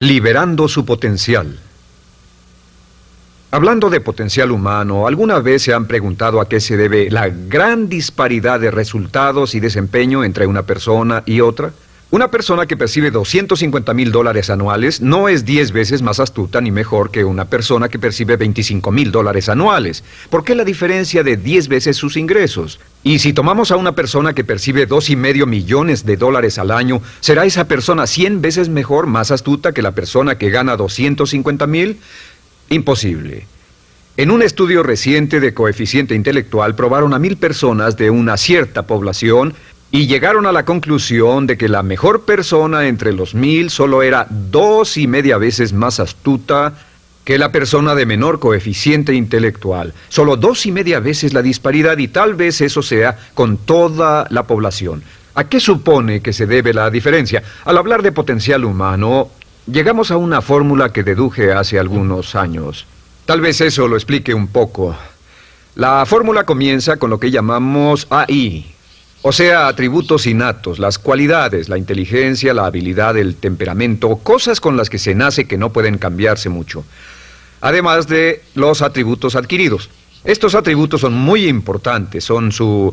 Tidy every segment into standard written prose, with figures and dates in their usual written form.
Liberando su potencial. Hablando de potencial humano, ¿alguna vez se han preguntado a qué se debe la gran disparidad de resultados y desempeño entre una persona y otra? Una persona que percibe $250,000 anuales no es 10 veces más astuta ni mejor que una persona que percibe $25,000 anuales. ¿Por qué la diferencia de 10 veces sus ingresos? Y si tomamos a una persona que percibe $2,5 millones al año, ¿será esa persona 100 veces mejor, más astuta que la persona que gana $250,000? Imposible. En un estudio reciente de coeficiente intelectual probaron a 1,000 personas de una cierta población y llegaron a la conclusión de que la mejor persona entre los 1,000 solo era 2,5 veces más astuta que la persona de menor coeficiente intelectual. Solo 2,5 veces la disparidad, y tal vez eso sea con toda la población. ¿A qué supone que se debe la diferencia? Al hablar de potencial humano, llegamos a una fórmula que deduje hace algunos años. Tal vez eso lo explique un poco. La fórmula comienza con lo que llamamos AI. O sea, atributos innatos, las cualidades, la inteligencia, la habilidad, el temperamento, cosas con las que se nace que no pueden cambiarse mucho. Además de los atributos adquiridos. Estos atributos son muy importantes, son su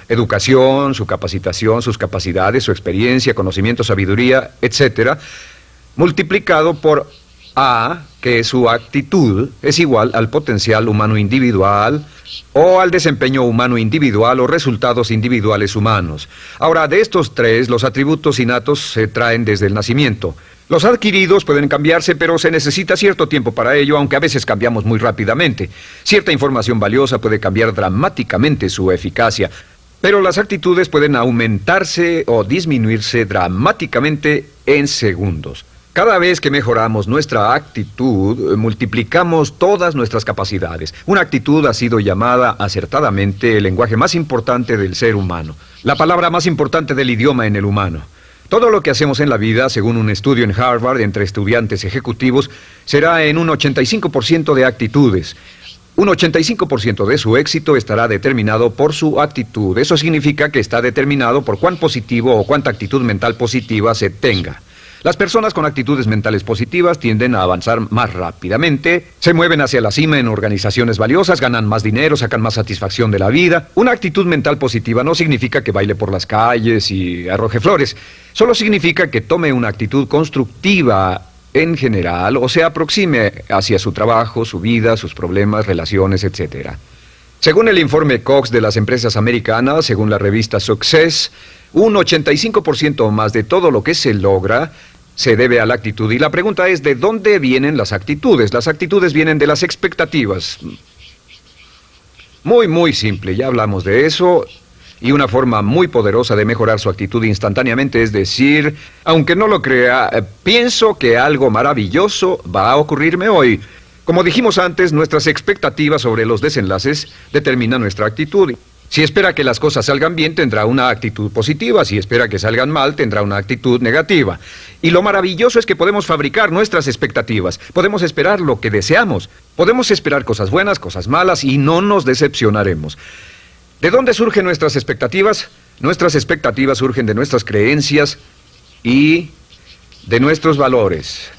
educación, su capacitación, sus capacidades, su experiencia, conocimiento, sabiduría, etc., multiplicado por A, que es su actitud, es igual al potencial humano individual o al desempeño humano individual o resultados individuales humanos. Ahora, de estos tres, los atributos innatos se traen desde el nacimiento. Los adquiridos pueden cambiarse, pero se necesita cierto tiempo para ello, aunque a veces cambiamos muy rápidamente. Cierta información valiosa puede cambiar dramáticamente su eficacia, pero las actitudes pueden aumentarse o disminuirse dramáticamente en segundos. Cada vez que mejoramos nuestra actitud, multiplicamos todas nuestras capacidades. Una actitud ha sido llamada acertadamente el lenguaje más importante del ser humano, la palabra más importante del idioma en el humano. Todo lo que hacemos en la vida, según un estudio en Harvard entre estudiantes ejecutivos, será en un 85% de actitudes. Un 85% de su éxito estará determinado por su actitud. Eso significa que está determinado por cuán positivo o cuánta actitud mental positiva se tenga. Las personas con actitudes mentales positivas tienden a avanzar más rápidamente, se mueven hacia la cima en organizaciones valiosas, ganan más dinero, sacan más satisfacción de la vida. Una actitud mental positiva no significa que baile por las calles y arroje flores. Solo significa que tome una actitud constructiva en general o se aproxime hacia su trabajo, su vida, sus problemas, relaciones, etc. Según el informe Cox de las empresas americanas, según la revista Success, un 85% o más de todo lo que se logra se debe a la actitud. Y la pregunta es, ¿de dónde vienen las actitudes? Las actitudes vienen de las expectativas. Muy simple, ya hablamos de eso. Y una forma muy poderosa de mejorar su actitud instantáneamente es decir, aunque no lo crea, pienso que algo maravilloso va a ocurrirme hoy. Como dijimos antes, nuestras expectativas sobre los desenlaces determinan nuestra actitud. Si espera que las cosas salgan bien, tendrá una actitud positiva. Si espera que salgan mal, tendrá una actitud negativa. Y lo maravilloso es que podemos fabricar nuestras expectativas. Podemos esperar lo que deseamos. Podemos esperar cosas buenas, cosas malas, y no nos decepcionaremos. ¿De dónde surgen nuestras expectativas? Nuestras expectativas surgen de nuestras creencias y de nuestros valores.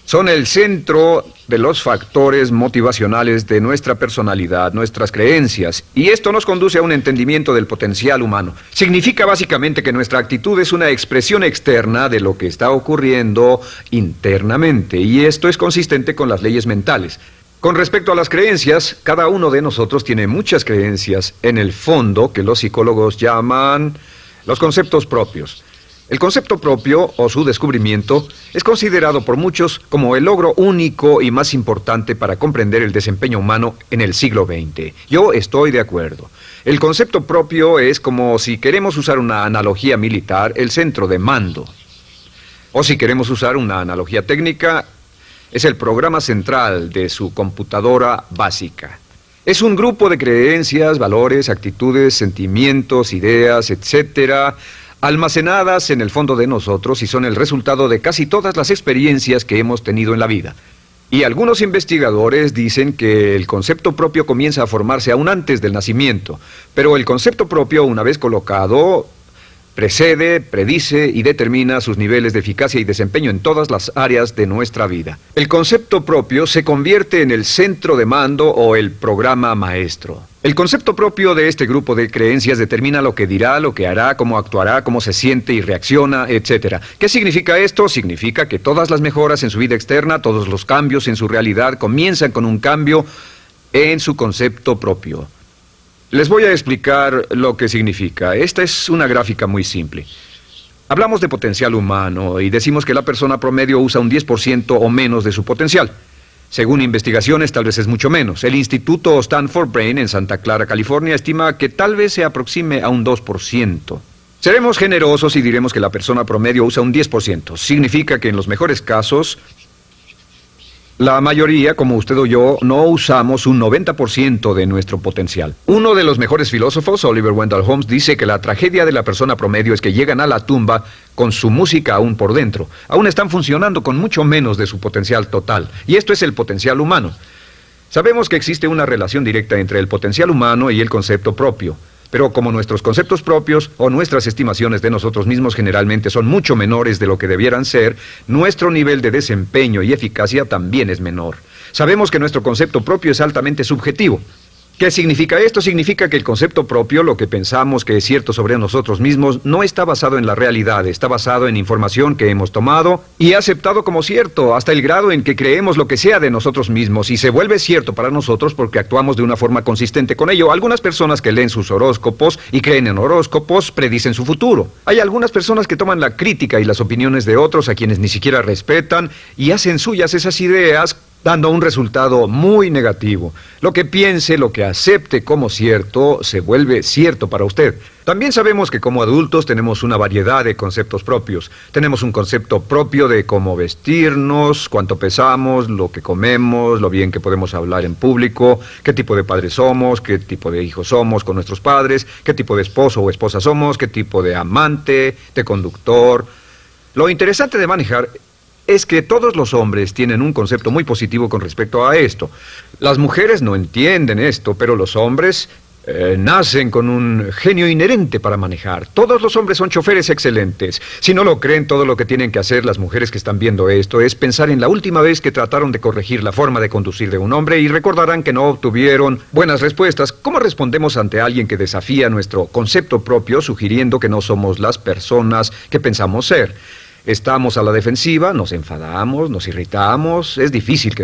Son el centro de los factores motivacionales de nuestra personalidad, nuestras creencias, y esto nos conduce a un entendimiento del potencial humano. Significa básicamente que nuestra actitud es una expresión externa de lo que está ocurriendo internamente, y esto es consistente con las leyes mentales. Con respecto a las creencias, cada uno de nosotros tiene muchas creencias en el fondo que los psicólogos llaman los conceptos propios. El concepto propio, o su descubrimiento, es considerado por muchos como el logro único y más importante para comprender el desempeño humano en el siglo XX. Yo estoy de acuerdo. El concepto propio es como, si queremos usar una analogía militar, el centro de mando. O si queremos usar una analogía técnica, es el programa central de su computadora básica. Es un grupo de creencias, valores, actitudes, sentimientos, ideas, etcétera, almacenadas en el fondo de nosotros y son el resultado de casi todas las experiencias que hemos tenido en la vida. Y algunos investigadores dicen que el concepto propio comienza a formarse aún antes del nacimiento, pero el concepto propio, una vez colocado, Precede, predice y determina sus niveles de eficacia y desempeño en todas las áreas de nuestra vida. El concepto propio se convierte en el centro de mando o el programa maestro. El concepto propio de este grupo de creencias determina lo que dirá, lo que hará, cómo actuará, cómo se siente y reacciona, etc. ¿Qué significa esto? Significa que todas las mejoras en su vida externa, todos los cambios en su realidad comienzan con un cambio en su concepto propio. Les voy a explicar lo que significa. Esta es una gráfica muy simple. Hablamos de potencial humano y decimos que la persona promedio usa un 10% o menos de su potencial. Según investigaciones, tal vez es mucho menos. El Instituto Stanford Brain en Santa Clara, California, estima que tal vez se aproxime a un 2%. Seremos generosos y diremos que la persona promedio usa un 10%. Significa que en los mejores casos, la mayoría, como usted o yo, no usamos un 90% de nuestro potencial. Uno de los mejores filósofos, Oliver Wendell Holmes, dice que la tragedia de la persona promedio es que llegan a la tumba con su música aún por dentro. Aún están funcionando con mucho menos de su potencial total. Y esto es el potencial humano. Sabemos que existe una relación directa entre el potencial humano y el concepto propio. Pero como nuestros conceptos propios o nuestras estimaciones de nosotros mismos generalmente son mucho menores de lo que debieran ser, nuestro nivel de desempeño y eficacia también es menor. Sabemos que nuestro concepto propio es altamente subjetivo. ¿Qué significa esto? Significa que el concepto propio, lo que pensamos que es cierto sobre nosotros mismos, no está basado en la realidad, está basado en información que hemos tomado y aceptado como cierto, hasta el grado en que creemos lo que sea de nosotros mismos y se vuelve cierto para nosotros porque actuamos de una forma consistente con ello. Algunas personas que leen sus horóscopos y creen en horóscopos predicen su futuro. Hay algunas personas que toman la crítica y las opiniones de otros a quienes ni siquiera respetan y hacen suyas esas ideas, dando un resultado muy negativo. Lo que piense, lo que acepte como cierto, se vuelve cierto para usted. También sabemos que como adultos tenemos una variedad de conceptos propios. Tenemos un concepto propio de cómo vestirnos, cuánto pesamos, lo que comemos, lo bien que podemos hablar en público, qué tipo de padres somos, qué tipo de hijos somos con nuestros padres, qué tipo de esposo o esposa somos, qué tipo de amante, de conductor. Lo interesante de manejar es que todos los hombres tienen un concepto muy positivo con respecto a esto. Las mujeres no entienden esto, pero los hombres nacen con un genio inherente para manejar. Todos los hombres son choferes excelentes. Si no lo creen, todo lo que tienen que hacer las mujeres que están viendo esto es pensar en la última vez que trataron de corregir la forma de conducir de un hombre y recordarán que no obtuvieron buenas respuestas. ¿Cómo respondemos ante alguien que desafía nuestro concepto propio, sugiriendo que no somos las personas que pensamos ser? Estamos a la defensiva, nos enfadamos, nos irritamos, es difícil que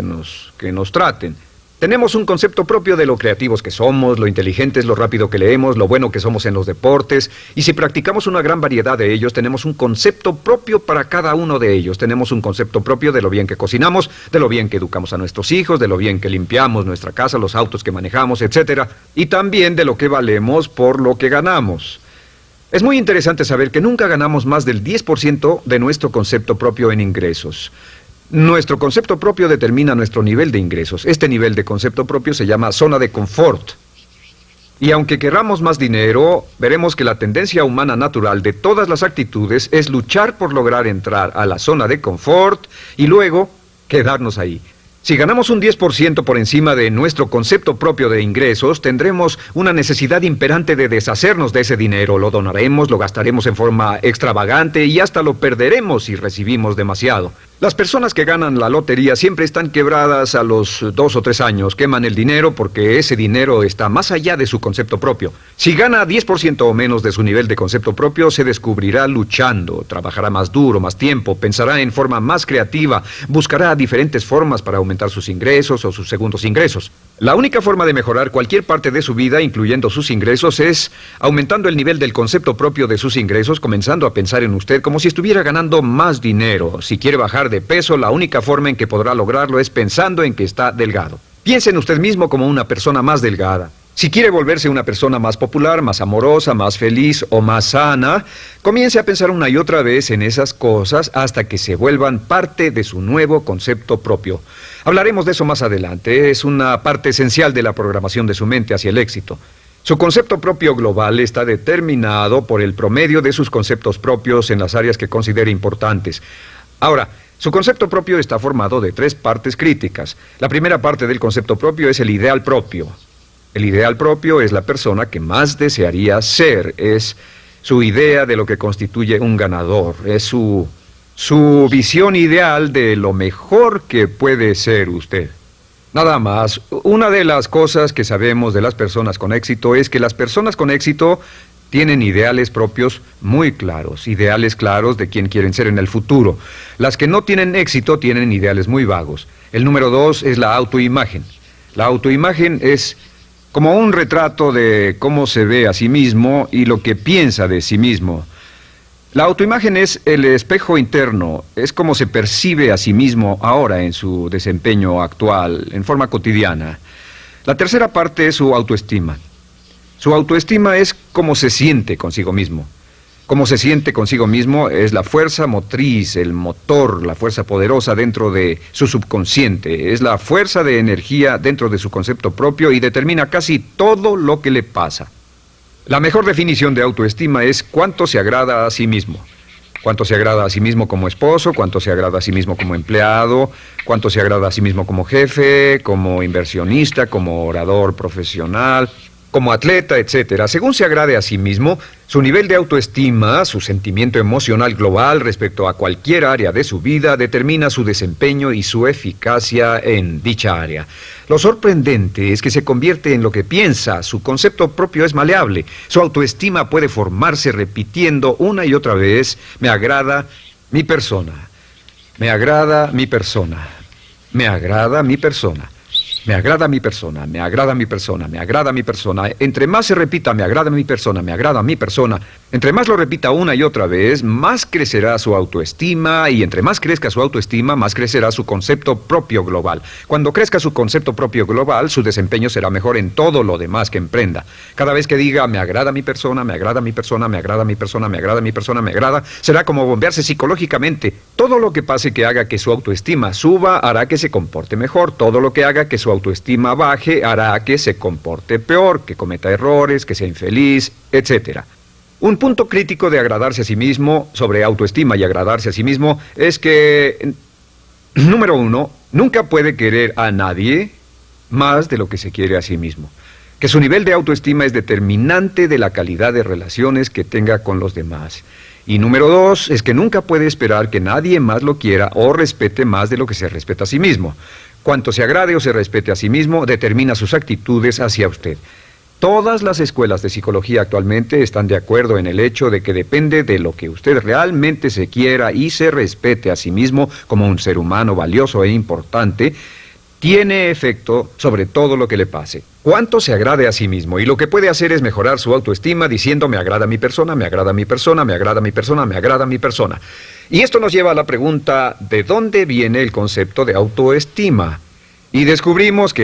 nos traten. Tenemos un concepto propio de lo creativos que somos, lo inteligentes, lo rápido que leemos, lo bueno que somos en los deportes, y si practicamos una gran variedad de ellos, tenemos un concepto propio para cada uno de ellos. Tenemos un concepto propio de lo bien que cocinamos, de lo bien que educamos a nuestros hijos, de lo bien que limpiamos nuestra casa, los autos que manejamos, etc. Y también de lo que valemos por lo que ganamos. Es muy interesante saber que nunca ganamos más del 10% de nuestro concepto propio en ingresos. Nuestro concepto propio determina nuestro nivel de ingresos. Este nivel de concepto propio se llama zona de confort. Y aunque querramos más dinero, veremos que la tendencia humana natural de todas las actitudes es luchar por lograr entrar a la zona de confort y luego quedarnos ahí. Si ganamos un 10% por encima de nuestro concepto propio de ingresos, tendremos una necesidad imperante de deshacernos de ese dinero. Lo donaremos, lo gastaremos en forma extravagante y hasta lo perderemos si recibimos demasiado. Las personas que ganan la lotería siempre están quebradas a los 2 o 3 años. Queman el dinero porque ese dinero está más allá de su concepto propio. Si gana 10% o menos de su nivel de concepto propio, se descubrirá luchando, trabajará más duro, más tiempo, pensará en forma más creativa, buscará diferentes formas para aumentar sus ingresos o sus segundos ingresos. La única forma de mejorar cualquier parte de su vida, incluyendo sus ingresos, es aumentando el nivel del concepto propio de sus ingresos, comenzando a pensar en usted como si estuviera ganando más dinero. Si quiere bajar de peso, la única forma en que podrá lograrlo es pensando en que está delgado. Piense en usted mismo como una persona más delgada. Si quiere volverse una persona más popular, más amorosa, más feliz o más sana, comience a pensar una y otra vez en esas cosas hasta que se vuelvan parte de su nuevo concepto propio. Hablaremos de eso más adelante. Es una parte esencial de la programación de su mente hacia el éxito. Su concepto propio global está determinado por el promedio de sus conceptos propios en las áreas que considere importantes. Ahora, su concepto propio está formado de 3 partes críticas. La primera parte del concepto propio es el ideal propio. El ideal propio es la persona que más desearía ser, es su idea de lo que constituye un ganador, es su visión ideal de lo mejor que puede ser usted. Nada más, una de las cosas que sabemos de las personas con éxito es que las personas con éxito tienen ideales propios muy claros, ideales claros de quién quieren ser en el futuro. Las que no tienen éxito tienen ideales muy vagos. El número 2 es la autoimagen. La autoimagen es como un retrato de cómo se ve a sí mismo y lo que piensa de sí mismo. La autoimagen es el espejo interno, es como se percibe a sí mismo ahora en su desempeño actual, en forma cotidiana. La tercera parte es su autoestima. Su autoestima es cómo se siente consigo mismo. Cómo se siente consigo mismo es la fuerza motriz, el motor, la fuerza poderosa dentro de su subconsciente. Es la fuerza de energía dentro de su concepto propio y determina casi todo lo que le pasa. La mejor definición de autoestima es cuánto se agrada a sí mismo. Cuánto se agrada a sí mismo como esposo, cuánto se agrada a sí mismo como empleado, cuánto se agrada a sí mismo como jefe, como inversionista, como orador profesional, como atleta, etcétera. Según se agrade a sí mismo, su nivel de autoestima, su sentimiento emocional global respecto a cualquier área de su vida, determina su desempeño y su eficacia en dicha área. Lo sorprendente es que se convierte en lo que piensa, su concepto propio es maleable, su autoestima puede formarse repitiendo una y otra vez, me agrada mi persona, me agrada mi persona, me agrada mi persona. Me agrada mi persona, me agrada mi persona, me agrada mi persona. Entre más se repita, me agrada mi persona, me agrada mi persona, entre más lo repita una y otra vez, más crecerá su autoestima y entre más crezca su autoestima, más crecerá su concepto propio global. Cuando crezca su concepto propio global, su desempeño será mejor en todo lo demás que emprenda. Cada vez que diga, me agrada mi persona, me agrada mi persona, me agrada mi persona, me agrada mi persona, me agrada, será como bombearse psicológicamente. Todo lo que pase que haga que su autoestima suba, hará que se comporte mejor. Todo lo que haga que su autoestima baje, hará que se comporte peor, que cometa errores, que sea infeliz, etc. Un punto crítico de agradarse a sí mismo, sobre autoestima y agradarse a sí mismo, es que, número 1, nunca puede querer a nadie más de lo que se quiere a sí mismo. Que su nivel de autoestima es determinante de la calidad de relaciones que tenga con los demás. Y número 2, es que nunca puede esperar que nadie más lo quiera o respete más de lo que se respeta a sí mismo. Cuanto se agrade o se respete a sí mismo, determina sus actitudes hacia usted. Todas las escuelas de psicología actualmente están de acuerdo en el hecho de que depende de lo que usted realmente se quiera y se respete a sí mismo como un ser humano valioso e importante, tiene efecto sobre todo lo que le pase. Cuánto se agrade a sí mismo, y lo que puede hacer es mejorar su autoestima diciendo me agrada mi persona, me agrada mi persona, me agrada mi persona, me agrada mi persona. Y esto nos lleva a la pregunta, ¿de dónde viene el concepto de autoestima? Y descubrimos que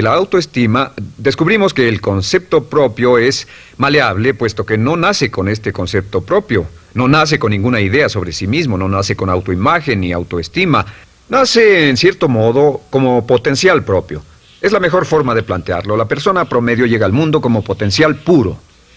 el concepto propio es maleable, puesto que no nace con este concepto propio, no nace con ninguna idea sobre sí mismo, no nace con autoimagen ni autoestima. Nace, en cierto modo, como potencial propio. Es la mejor forma de plantearlo. La persona promedio llega al mundo como potencial puro.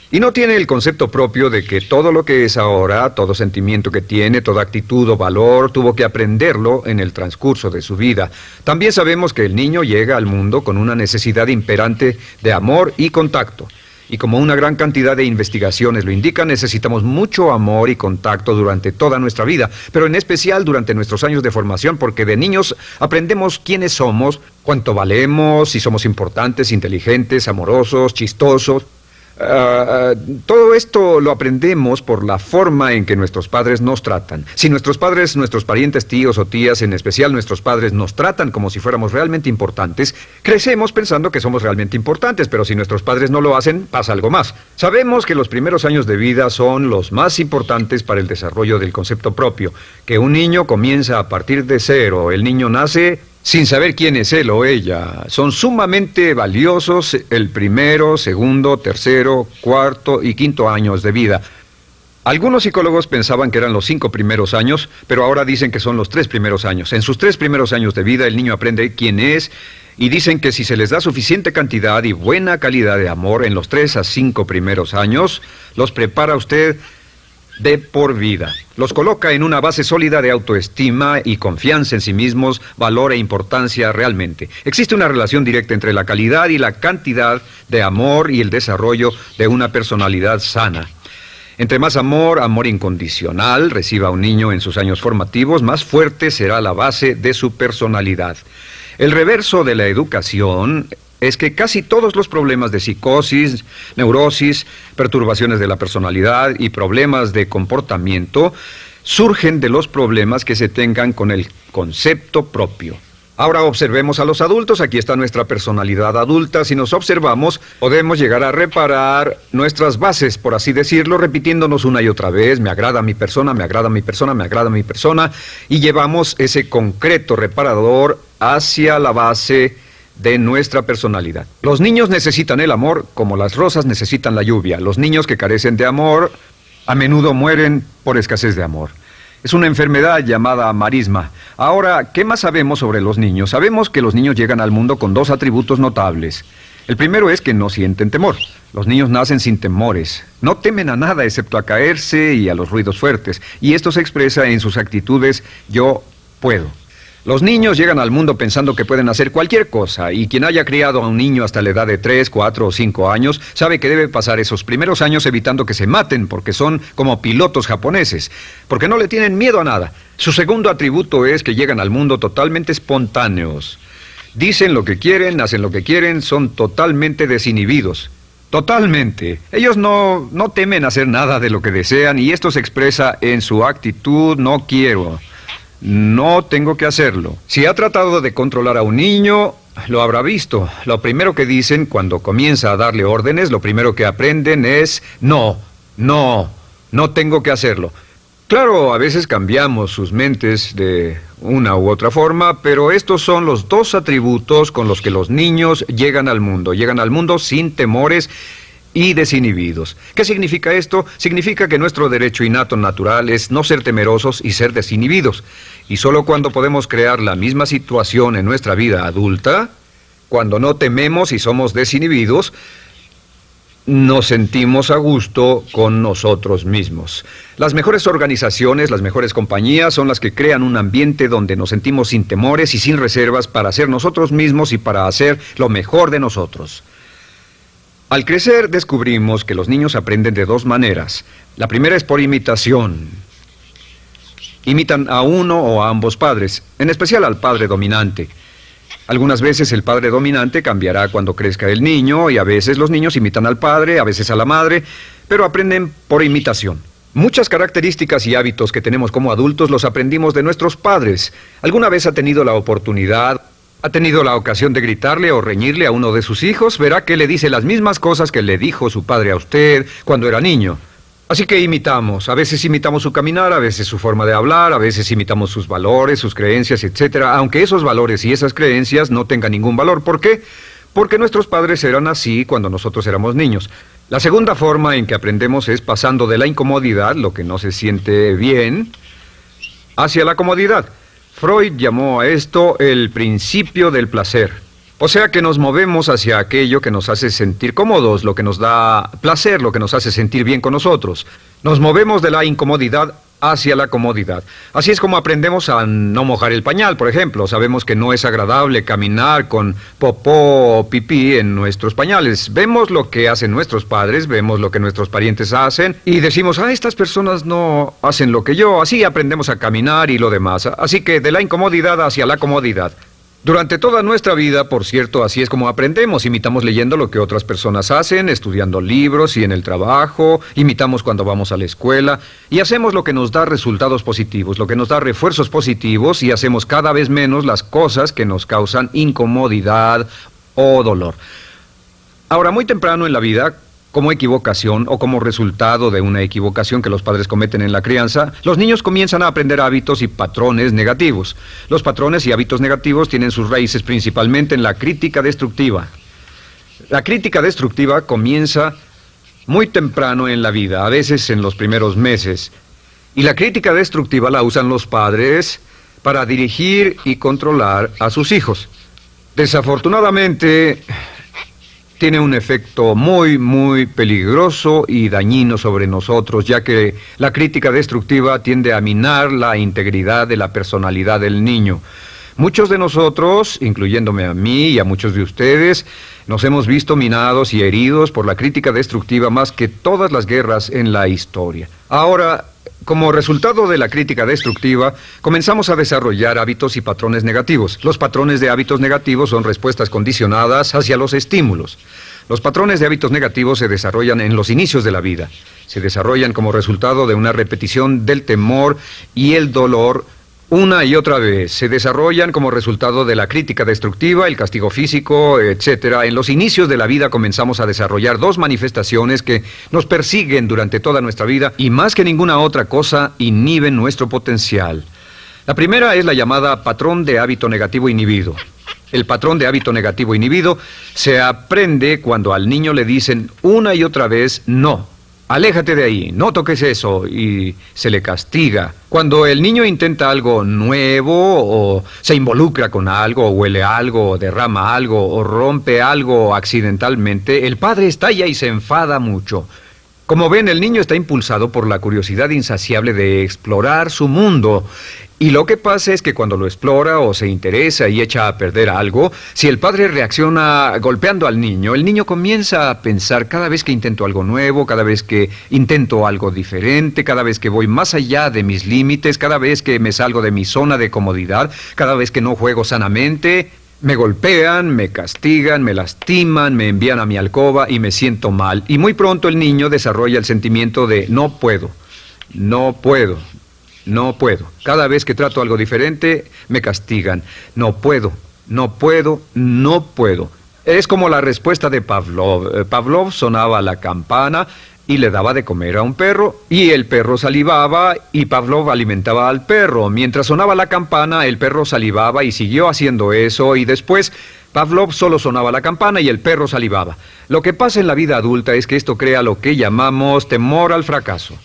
Y no tiene el concepto propio de que todo lo que es ahora, todo sentimiento que tiene, toda actitud o valor, tuvo que aprenderlo en el transcurso de su vida. También sabemos que el niño llega al mundo con una necesidad imperante de amor y contacto. Y como una gran cantidad de investigaciones lo indican, necesitamos mucho amor y contacto durante toda nuestra vida, pero en especial durante nuestros años de formación, porque de niños aprendemos quiénes somos, cuánto valemos, si somos importantes, inteligentes, amorosos, chistosos. Todo esto lo aprendemos por la forma en que nuestros padres nos tratan. Si nuestros padres, nuestros parientes, tíos o tías, en especial nuestros padres, nos tratan como si fuéramos realmente importantes, crecemos pensando que somos realmente importantes, pero si nuestros padres no lo hacen, pasa algo más. Sabemos que los primeros años de vida son los más importantes para el desarrollo del concepto propio, que un niño comienza a partir de cero. El niño nace sin saber quién es él o ella. Son sumamente valiosos el primero, segundo, tercero, cuarto y quinto años de vida. Algunos psicólogos pensaban que eran los 5 primeros años, pero ahora dicen que son los 3 primeros años. En sus 3 primeros años de vida el niño aprende quién es y dicen que si se les da suficiente cantidad y buena calidad de amor en los 3 a 5 primeros años, los prepara usted de por vida. Los coloca en una base sólida de autoestima y confianza en sí mismos, valor e importancia realmente. Existe una relación directa entre la calidad y la cantidad de amor y el desarrollo de una personalidad sana. Entre más amor, amor incondicional, reciba un niño en sus años formativos, más fuerte será la base de su personalidad. El reverso de la educación es que casi todos los problemas de psicosis, neurosis, perturbaciones de la personalidad y problemas de comportamiento surgen de los problemas que se tengan con el concepto propio. Ahora observemos a los adultos. Aquí está nuestra personalidad adulta. Si nos observamos, podemos llegar a reparar nuestras bases, por así decirlo, repitiéndonos una y otra vez: me agrada mi persona, me agrada mi persona, me agrada mi persona, y llevamos ese concreto reparador hacia la base de nuestra personalidad. Los niños necesitan el amor como las rosas necesitan la lluvia. Los niños que carecen de amor a menudo mueren por escasez de amor. Es una enfermedad llamada marisma. Ahora, ¿qué más sabemos sobre los niños? Sabemos que los niños llegan al mundo con dos atributos notables. El primero es que no sienten temor. Los niños nacen sin temores. No temen a nada excepto a caerse y a los ruidos fuertes. Y esto se expresa en sus actitudes: yo puedo. Los niños llegan al mundo pensando que pueden hacer cualquier cosa, y quien haya criado a un niño hasta la edad de 3, 4 o 5 años sabe que debe pasar esos primeros años evitando que se maten, porque son como pilotos japoneses, porque no le tienen miedo a nada. Su segundo atributo es que llegan al mundo totalmente espontáneos. Dicen lo que quieren, hacen lo que quieren, son totalmente desinhibidos. Totalmente. Ellos no temen hacer nada de lo que desean, y esto se expresa en su actitud: no quiero. No tengo que hacerlo. Si ha tratado de controlar a un niño, lo habrá visto. Lo primero que dicen cuando comienza a darle órdenes, lo primero que aprenden es: no tengo que hacerlo. Claro, a veces cambiamos sus mentes de una u otra forma, pero estos son los dos atributos con los que los niños llegan al mundo. Llegan al mundo sin temores y desinhibidos. ¿Qué significa esto? Significa que nuestro derecho innato natural es no ser temerosos y ser desinhibidos. Y solo cuando podemos crear la misma situación en nuestra vida adulta, cuando no tememos y somos desinhibidos, nos sentimos a gusto con nosotros mismos. Las mejores organizaciones, las mejores compañías son las que crean un ambiente donde nos sentimos sin temores y sin reservas para ser nosotros mismos y para hacer lo mejor de nosotros. Al crecer descubrimos que los niños aprenden de dos maneras. La primera es por imitación. Imitan a uno o a ambos padres, en especial al padre dominante. Algunas veces el padre dominante cambiará cuando crezca el niño, y a veces los niños imitan al padre, a veces a la madre, pero aprenden por imitación. Muchas características y hábitos que tenemos como adultos los aprendimos de nuestros padres. ¿Alguna vez ha tenido la ocasión de gritarle o reñirle a uno de sus hijos? Verá que le dice las mismas cosas que le dijo su padre a usted cuando era niño. Así que imitamos. A veces imitamos su caminar, a veces su forma de hablar, a veces imitamos sus valores, sus creencias, etc. Aunque esos valores y esas creencias no tengan ningún valor. ¿Por qué? Porque nuestros padres eran así cuando nosotros éramos niños. La segunda forma en que aprendemos es pasando de la incomodidad, lo que no se siente bien, hacia la comodidad. Freud llamó a esto el principio del placer. O sea que nos movemos hacia aquello que nos hace sentir cómodos, lo que nos da placer, lo que nos hace sentir bien con nosotros. Nos movemos de la incomodidad hacia la comodidad. Así es como aprendemos a no mojar el pañal, por ejemplo. Sabemos que no es agradable caminar con popó o pipí en nuestros pañales. Vemos lo que hacen nuestros padres, vemos lo que nuestros parientes hacen y decimos: estas personas no hacen lo que yo. Así aprendemos a caminar y lo demás. Así que de la incomodidad hacia la comodidad. Durante toda nuestra vida, por cierto, así es como aprendemos. Imitamos leyendo lo que otras personas hacen, estudiando libros y en el trabajo, imitamos cuando vamos a la escuela, y hacemos lo que nos da resultados positivos, lo que nos da refuerzos positivos, y hacemos cada vez menos las cosas que nos causan incomodidad o dolor. Ahora, muy temprano en la vida, como equivocación o como resultado de una equivocación que los padres cometen en la crianza, los niños comienzan a aprender hábitos y patrones negativos. Los patrones y hábitos negativos tienen sus raíces principalmente en la crítica destructiva. La crítica destructiva comienza muy temprano en la vida, a veces en los primeros meses. Y la crítica destructiva la usan los padres para dirigir y controlar a sus hijos. Desafortunadamente, tiene un efecto muy peligroso y dañino sobre nosotros, ya que la crítica destructiva tiende a minar la integridad de la personalidad del niño. Muchos de nosotros, incluyéndome a mí y a muchos de ustedes, Nos hemos visto minados y heridos por la crítica destructiva más que todas las guerras en la historia. Ahora, como resultado de la crítica destructiva, comenzamos a desarrollar hábitos y patrones negativos. Los patrones de hábitos negativos son respuestas condicionadas hacia los estímulos. Los patrones de hábitos negativos se desarrollan en los inicios de la vida. Se desarrollan como resultado de una repetición del temor y el dolor una y otra vez. Se desarrollan como resultado de la crítica destructiva, el castigo físico, etc. En los inicios de la vida comenzamos a desarrollar dos manifestaciones que nos persiguen durante toda nuestra vida y más que ninguna otra cosa inhiben nuestro potencial. La primera es la llamada patrón de hábito negativo inhibido. El patrón de hábito negativo inhibido se aprende cuando al niño le dicen una y otra vez no. Aléjate de ahí, no toques eso, y se le castiga. Cuando el niño intenta algo nuevo, o se involucra con algo, o huele algo, o derrama algo, o rompe algo accidentalmente, el padre estalla y se enfada mucho. Como ven, el niño está impulsado por la curiosidad insaciable de explorar su mundo. Y lo que pasa es que cuando lo explora o se interesa y echa a perder algo, si el padre reacciona golpeando al niño, el niño comienza a pensar cada vez que intento algo nuevo, cada vez que intento algo diferente, cada vez que voy más allá de mis límites, cada vez que me salgo de mi zona de comodidad, cada vez que no juego sanamente, me golpean, me castigan, me lastiman, me envían a mi alcoba y me siento mal. Y muy pronto el niño desarrolla el sentimiento de no puedo, no puedo. No puedo. Cada vez que trato algo diferente, me castigan. No puedo, no puedo, no puedo. Es como la respuesta de Pavlov. Pavlov sonaba la campana y le daba de comer a un perro, y el perro salivaba y Pavlov alimentaba al perro. Mientras sonaba la campana, el perro salivaba y siguió haciendo eso, y después Pavlov solo sonaba la campana y el perro salivaba. Lo que pasa en la vida adulta es que esto crea lo que llamamos temor al fracaso.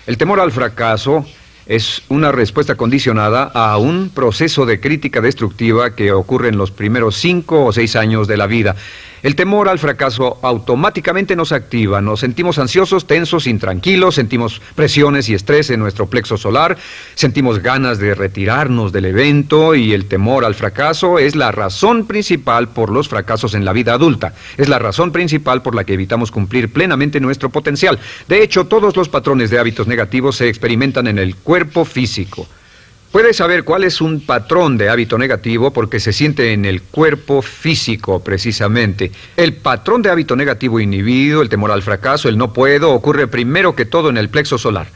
El temor al fracaso es una respuesta condicionada a un proceso de crítica destructiva que ocurre en los primeros 5 o 6 años de la vida. El temor al fracaso automáticamente nos activa, nos sentimos ansiosos, tensos, intranquilos, sentimos presiones y estrés en nuestro plexo solar, sentimos ganas de retirarnos del evento, y el temor al fracaso es la razón principal por los fracasos en la vida adulta. Es la razón principal por la que evitamos cumplir plenamente nuestro potencial. De hecho, todos los patrones de hábitos negativos se experimentan en el cuerpo físico. Puede saber cuál es un patrón de hábito negativo porque se siente en el cuerpo físico, precisamente. El patrón de hábito negativo inhibido, el temor al fracaso, el no puedo, ocurre primero que todo en el plexo solar.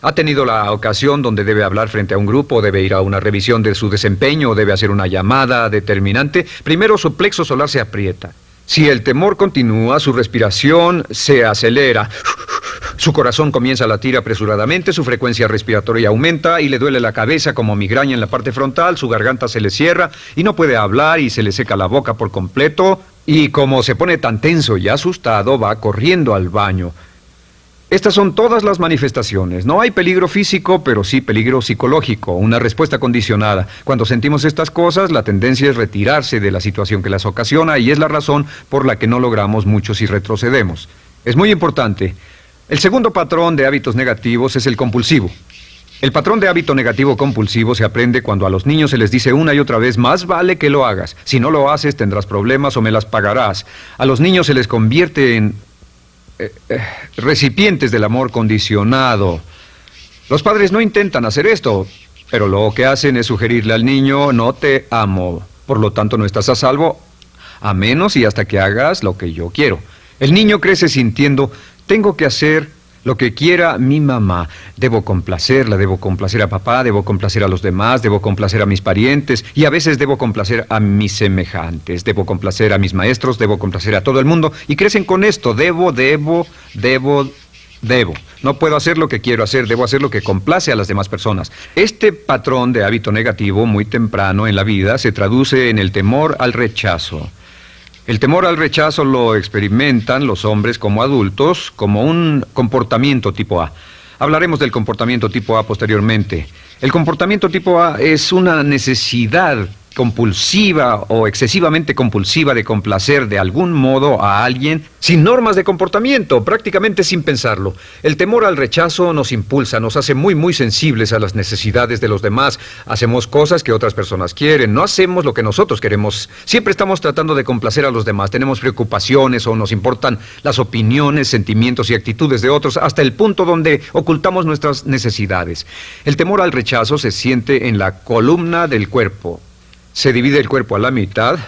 ¿Ha tenido la ocasión donde debe hablar frente a un grupo, debe ir a una revisión de su desempeño, debe hacer una llamada determinante? Primero su plexo solar se aprieta. Si el temor continúa, su respiración se acelera. Su corazón comienza a latir apresuradamente, su frecuencia respiratoria aumenta y le duele la cabeza como migraña en la parte frontal, su garganta se le cierra y no puede hablar y se le seca la boca por completo, y como se pone tan tenso y asustado, va corriendo al baño. Estas son todas las manifestaciones. No hay peligro físico, pero sí peligro psicológico, una respuesta condicionada. Cuando sentimos estas cosas, la tendencia es retirarse de la situación que las ocasiona, y es la razón por la que no logramos mucho si retrocedemos. Es muy importante. El segundo patrón de hábitos negativos es el compulsivo. El patrón de hábito negativo compulsivo se aprende cuando a los niños se les dice una y otra vez: más vale que lo hagas. Si no lo haces, tendrás problemas o me las pagarás. A los niños se les convierte en recipientes del amor condicionado. Los padres no intentan hacer esto, pero lo que hacen es sugerirle al niño: no te amo, por lo tanto no estás a salvo, a menos y hasta que hagas lo que yo quiero. El niño crece sintiendo: tengo que hacer lo que quiera mi mamá. Debo complacerla, debo complacer a papá, debo complacer a los demás, debo complacer a mis parientes, y a veces debo complacer a mis semejantes, debo complacer a mis maestros, debo complacer a todo el mundo, y crecen con esto: debo. No puedo hacer lo que quiero hacer, debo hacer lo que complace a las demás personas. Este patrón de hábito negativo muy temprano en la vida se traduce en el temor al rechazo. El temor al rechazo lo experimentan los hombres como adultos como un comportamiento tipo A. Hablaremos del comportamiento tipo A posteriormente. El comportamiento tipo A es una necesidad compulsiva o excesivamente compulsiva de complacer de algún modo a alguien sin normas de comportamiento, prácticamente sin pensarlo. El temor al rechazo nos impulsa, nos hace muy sensibles a las necesidades de los demás. Hacemos cosas que otras personas quieren, no hacemos lo que nosotros queremos. Siempre estamos tratando de complacer a los demás. Tenemos preocupaciones o nos importan las opiniones, sentimientos y actitudes de otros hasta el punto donde ocultamos nuestras necesidades. El temor al rechazo se siente en la columna del cuerpo. Se divide el cuerpo a la mitad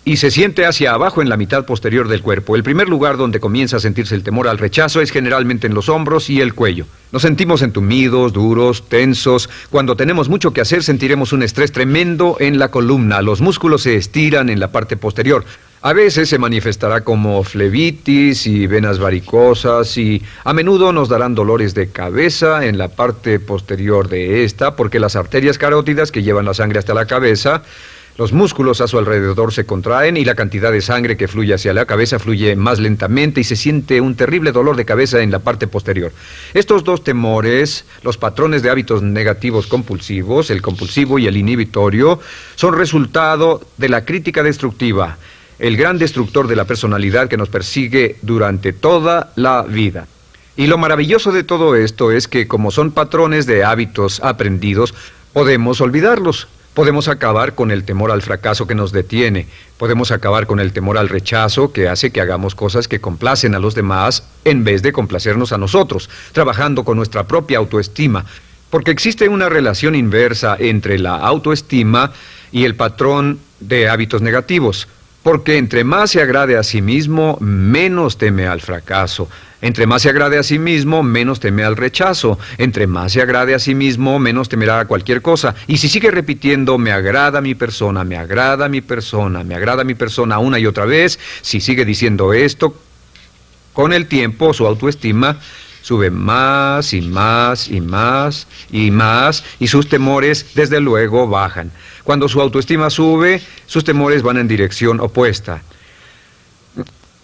y se siente hacia abajo en la mitad posterior del cuerpo. El primer lugar donde comienza a sentirse el temor al rechazo es generalmente en los hombros y el cuello. Nos sentimos entumidos, duros, tensos. Cuando tenemos mucho que hacer sentiremos un estrés tremendo en la columna. Los músculos se estiran en la parte posterior. A veces se manifestará como flebitis y venas varicosas y a menudo nos darán dolores de cabeza en la parte posterior de esta porque las arterias carótidas que llevan la sangre hasta la cabeza, los músculos a su alrededor se contraen y la cantidad de sangre que fluye hacia la cabeza fluye más lentamente y se siente un terrible dolor de cabeza en la parte posterior. Estos dos temores, los patrones de hábitos negativos compulsivos, el compulsivo y el inhibitorio, son resultado de la crítica destructiva, el gran destructor de la personalidad que nos persigue durante toda la vida. Y lo maravilloso de todo esto es que como son patrones de hábitos aprendidos, podemos olvidarlos. Podemos acabar con el temor al fracaso que nos detiene. Podemos acabar con el temor al rechazo que hace que hagamos cosas que complacen a los demás en vez de complacernos a nosotros, trabajando con nuestra propia autoestima. Porque existe una relación inversa entre la autoestima y el patrón de hábitos negativos. Porque entre más se agrade a sí mismo, menos teme al fracaso. Entre más se agrade a sí mismo, menos teme al rechazo. Entre más se agrade a sí mismo, menos temerá a cualquier cosa. Y si sigue repitiendo, me agrada mi persona, me agrada mi persona, me agrada mi persona una y otra vez, si sigue diciendo esto, con el tiempo su autoestima sube más y más y más y más y sus temores desde luego bajan. Cuando su autoestima sube, sus temores van en dirección opuesta.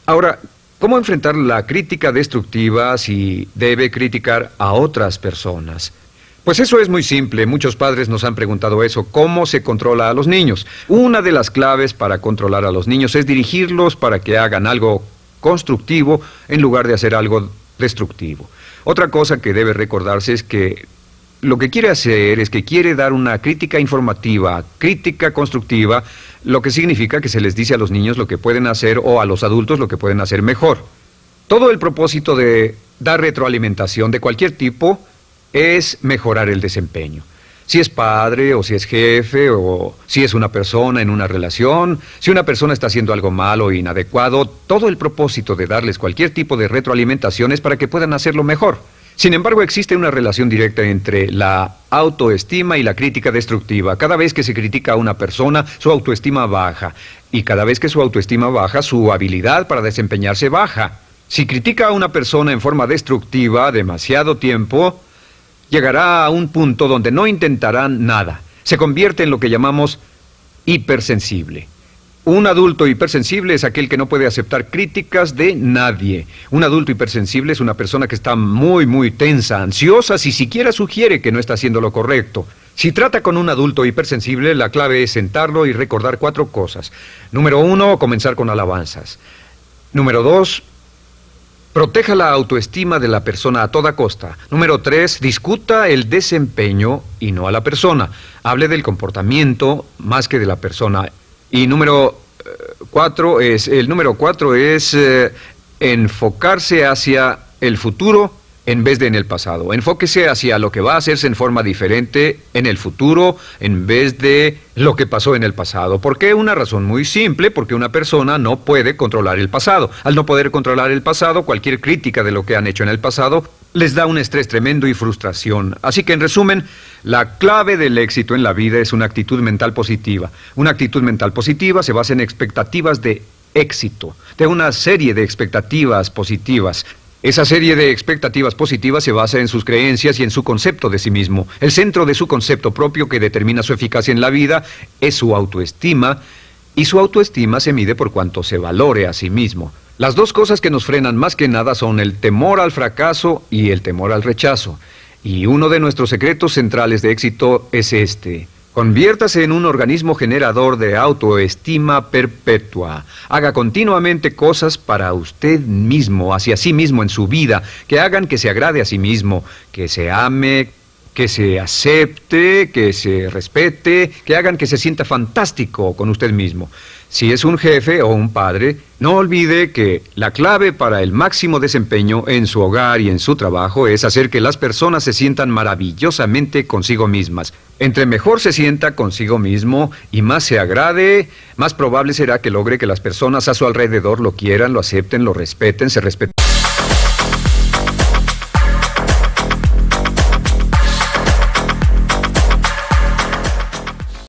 Ahora, ¿cómo enfrentar la crítica destructiva si debe criticar a otras personas? Pues eso es muy simple. Muchos padres nos han preguntado eso. ¿Cómo se controla a los niños? Una de las claves para controlar a los niños es dirigirlos para que hagan algo constructivo en lugar de hacer algo destructivo. Otra cosa que debe recordarse es que lo que quiere hacer es que quiere dar una crítica informativa, crítica constructiva, lo que significa que se les dice a los niños lo que pueden hacer o a los adultos lo que pueden hacer mejor. Todo el propósito de dar retroalimentación de cualquier tipo es mejorar el desempeño. Si es padre o si es jefe o si es una persona en una relación, si una persona está haciendo algo malo o inadecuado, todo el propósito de darles cualquier tipo de retroalimentación es para que puedan hacerlo mejor. Sin embargo, existe una relación directa entre la autoestima y la crítica destructiva. Cada vez que se critica a una persona, su autoestima baja. Y cada vez que su autoestima baja, su habilidad para desempeñarse baja. Si critica a una persona en forma destructiva demasiado tiempo, llegará a un punto donde no intentarán nada. Se convierte en lo que llamamos hipersensible. Un adulto hipersensible es aquel que no puede aceptar críticas de nadie. Un adulto hipersensible es una persona que está muy tensa, ansiosa, si siquiera sugiere que no está haciendo lo correcto. Si trata con un adulto hipersensible, la clave es sentarlo y recordar 4 cosas. Número 1, comenzar con alabanzas. Número 2, proteja la autoestima de la persona a toda costa. Número 3, discuta el desempeño y no a la persona. Hable del comportamiento más que de la persona. Y número 4 es enfocarse hacia el futuro en vez de en el pasado. Enfóquese hacia lo que va a hacerse en forma diferente en el futuro en vez de lo que pasó en el pasado. ¿Por qué? Una razón muy simple, porque una persona no puede controlar el pasado. Al no poder controlar el pasado, cualquier crítica de lo que han hecho en el pasado les da un estrés tremendo y frustración. Así que, en resumen, la clave del éxito en la vida es una actitud mental positiva. Una actitud mental positiva se basa en expectativas de éxito, de una serie de expectativas positivas. Esa serie de expectativas positivas se basa en sus creencias y en su concepto de sí mismo. El centro de su concepto propio que determina su eficacia en la vida es su autoestima, y su autoestima se mide por cuanto se valore a sí mismo. Las dos cosas que nos frenan más que nada son el temor al fracaso y el temor al rechazo. Y uno de nuestros secretos centrales de éxito es este. Conviértase en un organismo generador de autoestima perpetua. Haga continuamente cosas para usted mismo, hacia sí mismo en su vida, que hagan que se agrade a sí mismo, que se ame, que se acepte, que se respete, que hagan que se sienta fantástico con usted mismo. Si es un jefe o un padre, no olvide que la clave para el máximo desempeño en su hogar y en su trabajo es hacer que las personas se sientan maravillosamente consigo mismas. Entre mejor se sienta consigo mismo y más se agrade, más probable será que logre que las personas a su alrededor lo quieran, lo acepten, lo respeten, se respeten.